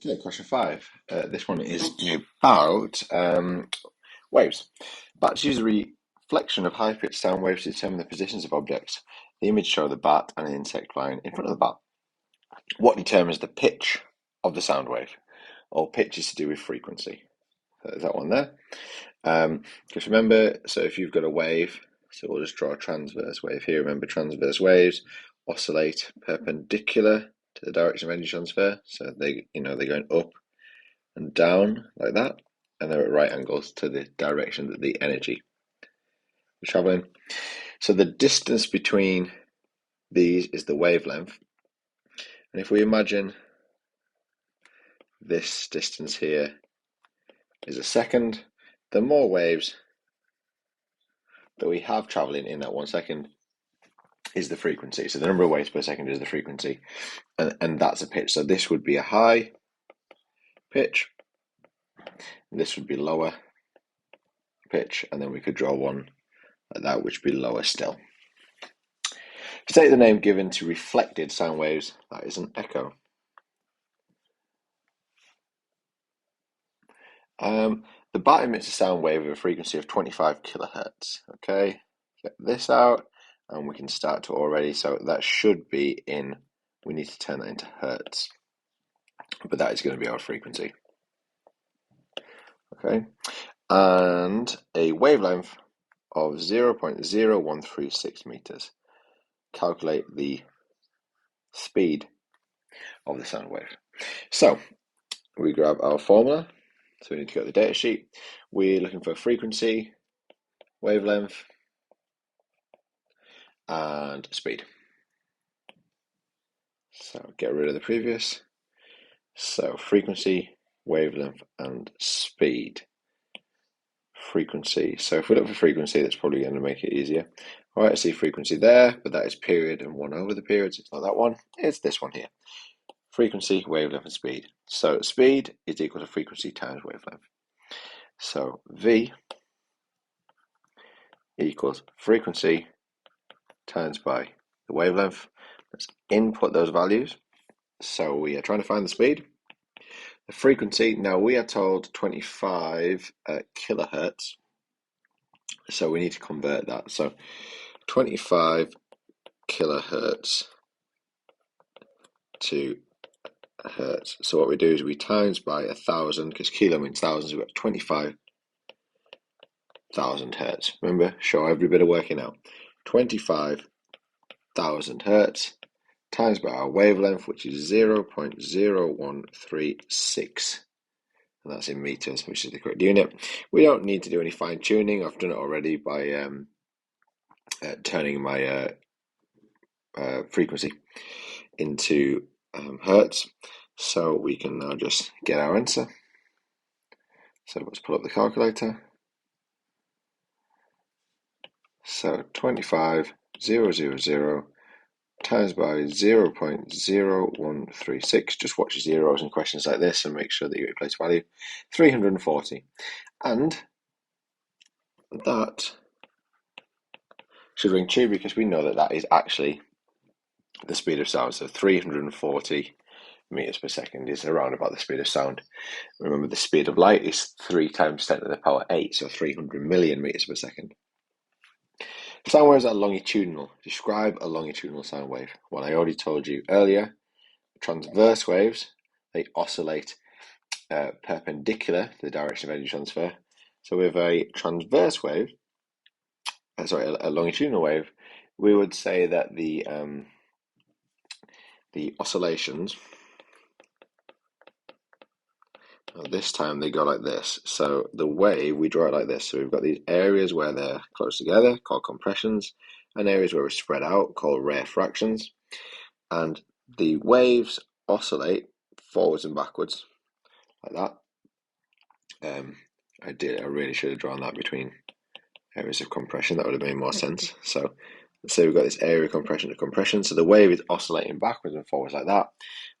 Okay, question 5. This one is about waves. Bats use a reflection of high-pitched sound waves to determine the positions of objects. The image shows the bat and an insect flying in front of the bat. What determines the pitch of the sound wave? All pitch is to do with frequency. So there's that one there. Just remember, so if you've got a wave, so we'll just draw a transverse wave here. Remember, transverse waves oscillate perpendicular to the direction of energy transfer. So they're going up and down like that, and they're at right angles to the direction that the energy is traveling. So the distance between these is the wavelength. And if we imagine this distance here is a second, the more waves that we have traveling in that 1 second is the frequency. So the number of waves per second is the frequency, and that's a pitch. So this would be a high pitch, this would be lower pitch, and then we could draw one like that, which would be lower still. State the name given to reflected sound waves. That is an echo. The bat emits a sound wave with a frequency of 25 kilohertz. Okay, get this out, and we can start to already. So that should be in. We need to turn that into hertz, but that is going to be our frequency. Okay, and a wavelength of 0.0136 meters. Calculate the speed of the sound wave. So we grab our formula. So we need to go to the data sheet. We're looking for frequency, wavelength, and speed. So get rid of the previous. So frequency, wavelength, and speed. Frequency. So if we look for frequency, that's probably going to make it easier. All right, I see frequency there, but that is period and 1 over the periods. It's not that one. It's this one here. Frequency, wavelength, and speed. So speed is equal to frequency times wavelength. So V equals frequency times by the wavelength. Let's input those values. So we are trying to find the speed. The frequency, now we are told 25 kilohertz. So we need to convert that. So 25 kilohertz to hertz. So what we do is we times by 1,000, because kilo means thousands. We've got 25,000 hertz. Remember, show every bit of working out. 25,000 hertz times by our wavelength, which is 0.0136. And that's in meters, which is the correct unit. We don't need to do any fine tuning. I've done it already by turning my frequency into hertz. So we can now just get our answer. So let's pull up the calculator. So 25,000 times by 0.0136. Just watch your zeros in questions like this and make sure that you replace value. 340. And that should ring true because we know that that is actually the speed of sound. So 340 meters per second is around about the speed of sound. Remember, the speed of light is 3 times 10 to the power 8, so 300 million meters per second. Sound waves are longitudinal. Describe a longitudinal sound wave. Well, I already told you earlier, transverse waves, they oscillate perpendicular to the direction of energy transfer. So with a transverse wave, a longitudinal wave, we would say that the oscillations, this time they go like this. So the wave, we draw it like this. So we've got these areas where they're close together, called compressions, and areas where we're spread out, called rarefractions. And the waves oscillate forwards and backwards, like that. I really should have drawn that between areas of compression. That would have made more sense. So let's say we've got this area of compression to compression. So the wave is oscillating backwards and forwards like that,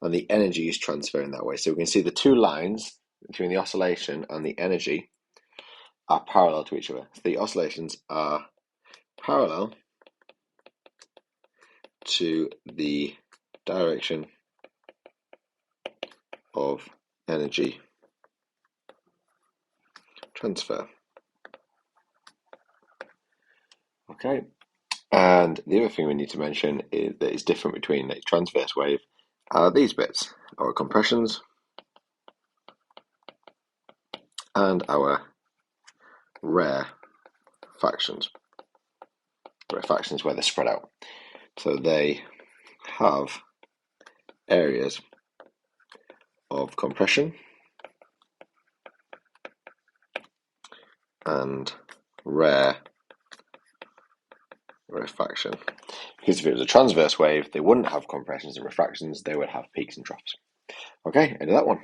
and the energy is transferring that way. So we can see the two lines between the oscillation and the energy are parallel to each other. So the oscillations are parallel to the direction of energy transfer. Okay, and the other thing we need to mention is that it's different between a transverse wave are these bits, our compressions and our rarefactions. Rarefactions where they're spread out. So they have areas of compression and rarefaction. Because if it was a transverse wave, they wouldn't have compressions and refractions, they would have peaks and troughs. Okay, end of that one.